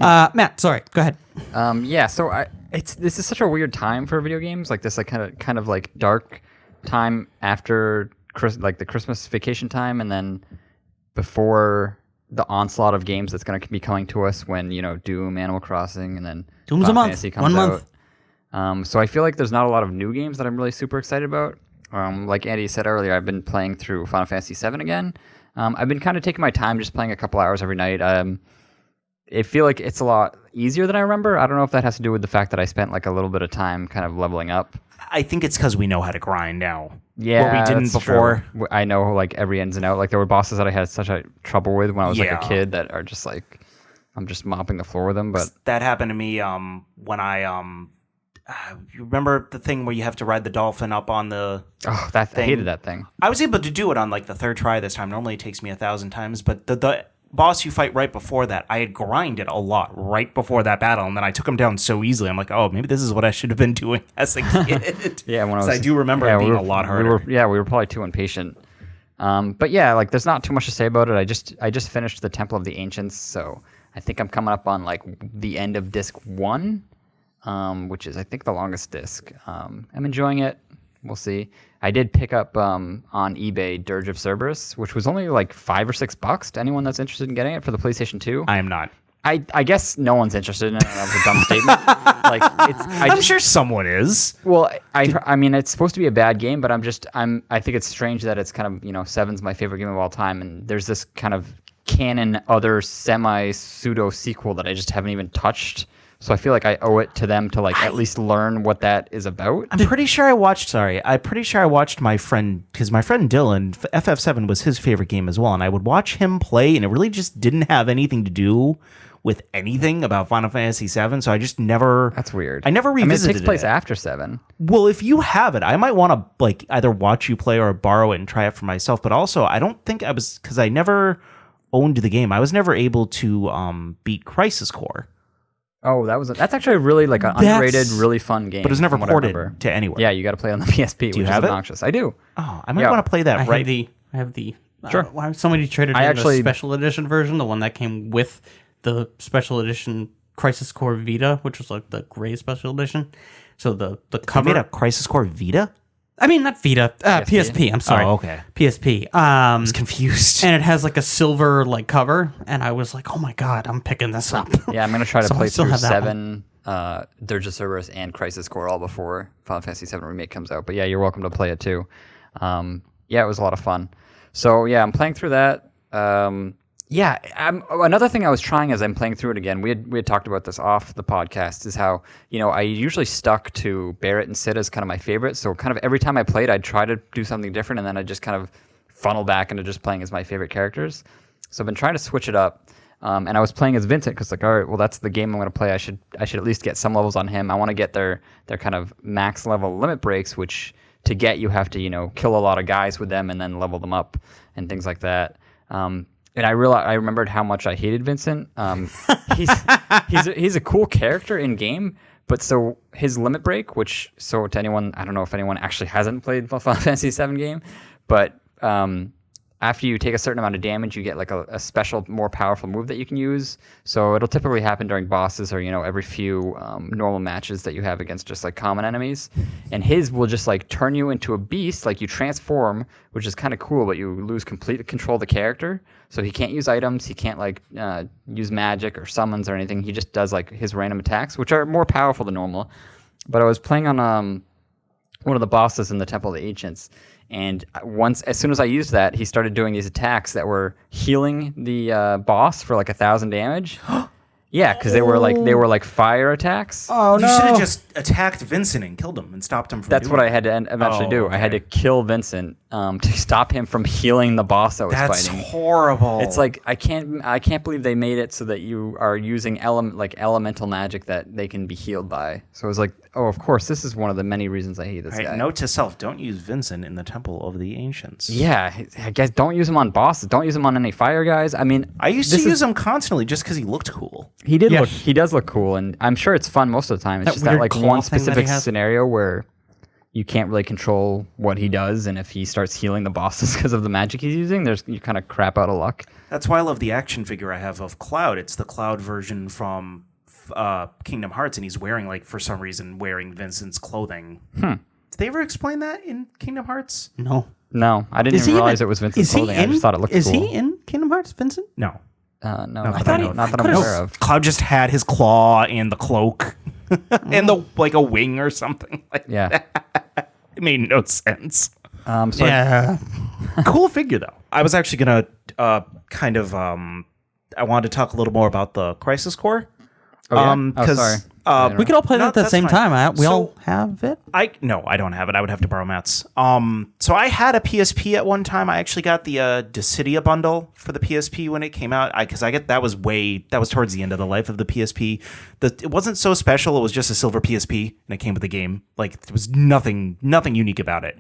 Matt, sorry, go ahead. So this is such a weird time for video games, like this, like kind of like dark time after like the Christmas vacation time, and then before the onslaught of games that's going to be coming to us when Doom, Animal Crossing, and then Doom's Final a month, Fantasy comes 1 month. out. So I feel like there's not a lot of new games that I'm really super excited about. Like Andy said earlier, I've been playing through Final Fantasy VII again. I've been kind of taking my time, just playing a couple hours every night. I feel like it's a lot easier than I remember. I don't know if that has to do with the fact that I spent like a little bit of time kind of leveling up. I think it's because we know how to grind now. Yeah, what we didn't before. True. I know like every ins and out. Like there were bosses that I had such a trouble with when I was like a kid that are just like I'm just mopping the floor with them. But that happened to me when I you remember the thing where you have to ride the dolphin up on the thing? I hated that thing. I was able to do it on like the third try this time. Normally it takes me 1,000 times, but the boss you fight right before that, I had grinded a lot right before that battle, and then I took him down so easily. I'm like, oh, maybe this is what I should have been doing as a kid. When I do remember it being a lot harder. We were probably too impatient. But yeah, like there's not too much to say about it. I just finished the Temple of the Ancients, so I think I'm coming up on like the end of disc 1, which is I think the longest disc. I'm enjoying it. We'll see. I did pick up on eBay Dirge of Cerberus, which was only like $5 or $6 to anyone that's interested in getting it for the PlayStation 2. I am not. I guess no one's interested in it. That was a dumb statement. Like I'm sure someone is. Well, I mean, it's supposed to be a bad game, but I think it's strange that it's kind of, 7's my favorite game of all time, and there's this kind of canon other semi pseudo sequel that I just haven't even touched. So I feel like I owe it to them to like at least learn what that is about. I'm pretty sure I watched my friend, because my friend Dylan, FF7 was his favorite game as well, and I would watch him play, and it really just didn't have anything to do with anything about Final Fantasy VII, so I just never... That's weird. I never revisited it. It takes place after 7. Well, if you have it, I might want to like either watch you play or borrow it and try it for myself, but also I don't think I was... Because I never owned the game. I was never able to beat Crisis Core. Oh, that's actually a really like an underrated, really fun game. But it was never ported to anywhere. Yeah, you got to play it on the PSP, which is obnoxious. I do. Oh, I might want to play that. I have the. Sure. Somebody traded in the special edition version, the one that came with the special edition Crisis Core Vita, which was like the gray special edition. So the cover. You made a Crisis Core Vita? I mean, not Vita, PSP. I'm sorry. Oh, okay. PSP. I was confused. And it has like a silver like cover, and I was like, oh my god, I'm picking this up. Yeah, I'm gonna try to play through 7, Dirge of Cerberus, and Crisis Core all before Final Fantasy VII Remake comes out. But yeah, you're welcome to play it too. Yeah, it was a lot of fun. So yeah, I'm playing through that. Another thing I was trying as I'm playing through it again, we had talked about this off the podcast, is how, I usually stuck to Barrett and Sid as kind of my favorite. So kind of every time I played, I'd try to do something different, and then I'd just kind of funnel back into just playing as my favorite characters. So I've been trying to switch it up. And I was playing as Vincent because like, all right, well, that's the game I'm going to play. I should at least get some levels on him. I want to get their kind of max level limit breaks, which to get you have to, kill a lot of guys with them and then level them up and things like that. And I remembered how much I hated Vincent. He's a cool character in game, but so his limit break, to anyone, I don't know if anyone actually hasn't played Final Fantasy VII game, but after you take a certain amount of damage, you get like a special, more powerful move that you can use. So it'll typically happen during bosses or, every few normal matches that you have against just like common enemies. And his will just like turn you into a beast, like you transform, which is kind of cool, but you lose complete control of the character. So he can't use items, he can't like use magic or summons or anything. He just does like his random attacks, which are more powerful than normal. But I was playing on one of the bosses in the Temple of the Ancients, and as soon as I used that, he started doing these attacks that were healing the boss for like 1,000 damage. Yeah, because they were like fire attacks. Oh no! You should have just attacked Vincent and killed him and stopped him from. That's what I had to eventually do. Okay. I had to kill Vincent to stop him from healing the boss I was fighting. That's horrible. It's like I can't believe they made it so that you are using elemental magic that they can be healed by. So it was like, oh, of course, this is one of the many reasons I hate this guy. Note to self: don't use Vincent in the Temple of the Ancients. Yeah, I guess don't use him on bosses. Don't use him on any fire guys. I mean, I used to use him constantly just because he looked cool. He does look cool, and I'm sure it's fun most of the time. It's just that like one specific scenario where you can't really control what he does, and if he starts healing the bosses because of the magic he's using, you kind of crap out of luck. That's why I love the action figure I have of Cloud. It's the Cloud version from Kingdom Hearts, and he's wearing, for some reason, Vincent's clothing. Did they ever explain that in Kingdom Hearts? No. No, I didn't even realize it was Vincent's clothing. I just thought it looked cool. Is he in Kingdom Hearts, Vincent? No. No, not that I'm aware of. Cloud just had his claw and the cloak and a wing or something like that. It made no sense. Cool figure, though. I was actually going to I wanted to talk a little more about the Crisis Core. Sorry. We could all play that at the same time. We all have it? No, I don't have it. I would have to borrow Matt's. So I had a PSP at one time. I actually got the Dissidia bundle for the PSP when it came out. That was towards the end of the life of the PSP. It wasn't so special. It was just a silver PSP, and it came with the game. There was nothing unique about it.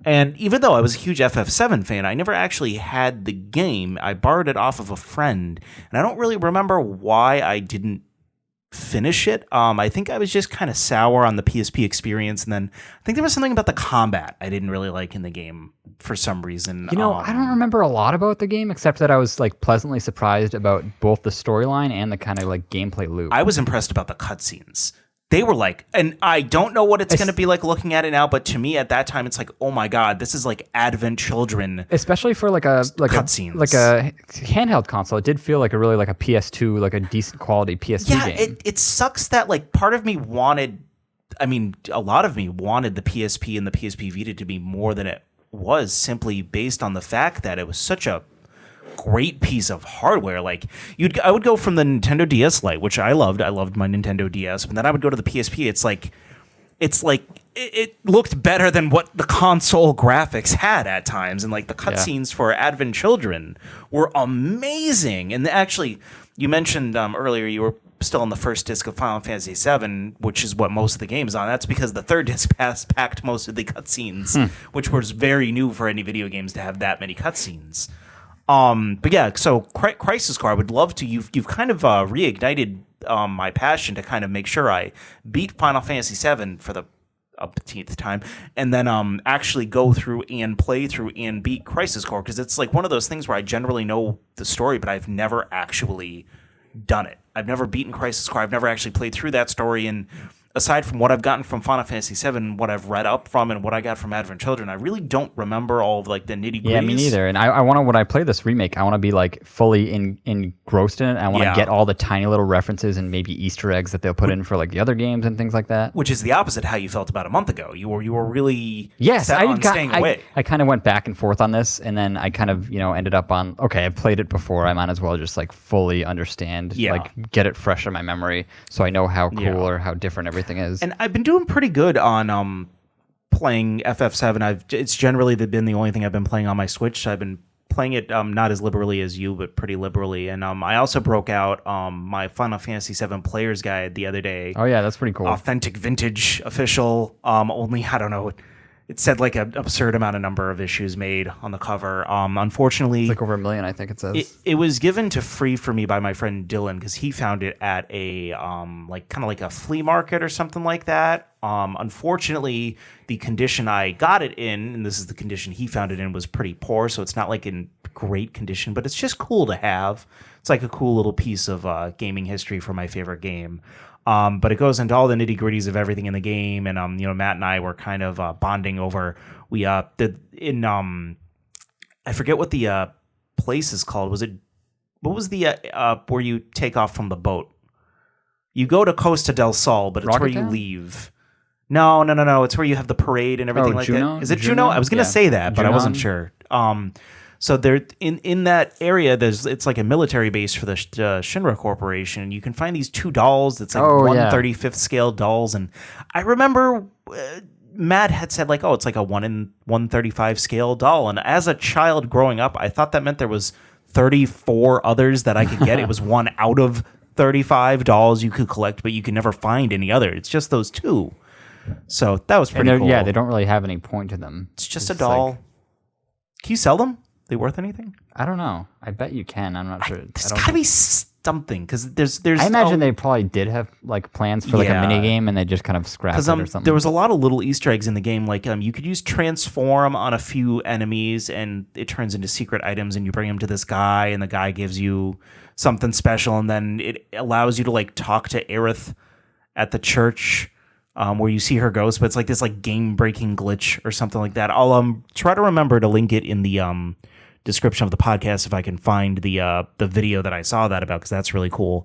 And even though I was a huge FF7 fan, I never actually had the game. I borrowed it off of a friend, and I don't really remember why I didn't finish it. I think I was just kind of sour on the PSP experience, and then I think there was something about the combat I didn't really like in the game for some reason. I don't remember a lot about the game except that I was pleasantly surprised about both the storyline and the kind of gameplay loop. I was impressed about the cutscenes. They were and I don't know what it's going to be like looking at it now, but to me at that time, it's oh my God, this is Advent Children. Especially for cutscenes. A handheld console. It did feel like a PS2, a decent quality PS2 game. Yeah, it sucks that part of me wanted, a lot of me wanted the PSP and the PSP Vita to be more than it was, simply based on the fact that it was such a great piece of hardware. I would go from the Nintendo DS Lite, which I loved my Nintendo DS, but then I would go to the PSP. It looked better than what the console graphics had at times, and the cutscenes for Advent Children were amazing. And actually, you mentioned earlier you were still on the first disc of Final Fantasy VII, which is what most of the game's on. That's because the third disc packed most of the cutscenes, which was very new for any video games to have that many cutscenes. But yeah, so Crisis Core, I would love to. You've kind of reignited my passion to kind of make sure I beat Final Fantasy VII for the umpteenth time, and then actually go through and play through and beat Crisis Core, because it's one of those things where I generally know the story, but I've never actually done it. I've never beaten Crisis Core. I've never actually played through that story, and aside from what I've gotten from Final Fantasy VII, what I've read up from, and what I got from Advent Children, I really don't remember all of the nitty-gritties. Yeah, me neither. And I want to, when I play this remake, I want to be fully engrossed in it. I want to get all the tiny little references and maybe Easter eggs that they'll put in for the other games and things like that. Which is the opposite how you felt about a month ago. You were really set on staying away. I kind of went back and forth on this, and then I kind of ended up on, okay, I've played it before. I might as well just fully understand, get it fresh in my memory, so I know how cool or how different everything is. And I've been doing pretty good on playing FF7. It's generally been the only thing I've been playing on my Switch. So I've been playing it not as liberally as you, but pretty liberally. And I also broke out my Final Fantasy VII Player's Guide the other day. Oh yeah, that's pretty cool. Authentic, vintage, official. Only, I don't know, it said an absurd amount of number of issues made on the cover. Unfortunately, it's over 1 million, I think it says. It was given to free for me by my friend Dylan, because he found it at a kind of a flea market or something like that. Unfortunately, the condition I got it in, and this is the condition he found it in, was pretty poor, so it's not in great condition, but it's just cool to have. It's a cool little piece of gaming history for my favorite game. But it goes into all the nitty gritties of everything in the game, and Matt and I were kind of bonding over. I forget what the place is called. What was the where you take off from the boat? You go to Costa del Sol, but it's Rocket where you Town? leave. No. It's where you have the parade and everything like Juno? that. Is it Juno? I was gonna say that, but I wasn't sure. So there in that area, it's a military base for the Shinra Corporation. You can find these two dolls. It's 1/35th scale dolls, and I remember Matt had said it's a 1 in 135 scale doll. And as a child growing up, I thought that meant there was 34 others that I could get. It was 1 out of 35 dolls you could collect, but you can never find any other. It's just those two. So that was pretty cool. Yeah, they don't really have any point to them. It's just a doll. Can you sell them? They worth anything? I don't know. I bet you can. I'm not sure. There's got to be something because there's. I imagine they probably did have like plans for like a mini game, and they just kind of scrapped it or something. There was a lot of little Easter eggs in the game, like you could use transform on a few enemies, and it turns into secret items, and you bring them to this guy, and the guy gives you something special, and then it allows you to like talk to Aerith at the church. Where you see her ghost, but it's like this like game breaking glitch or something like that. I'll try to remember to link it in the description of the podcast if I can find the video that I saw that about, because that's really cool.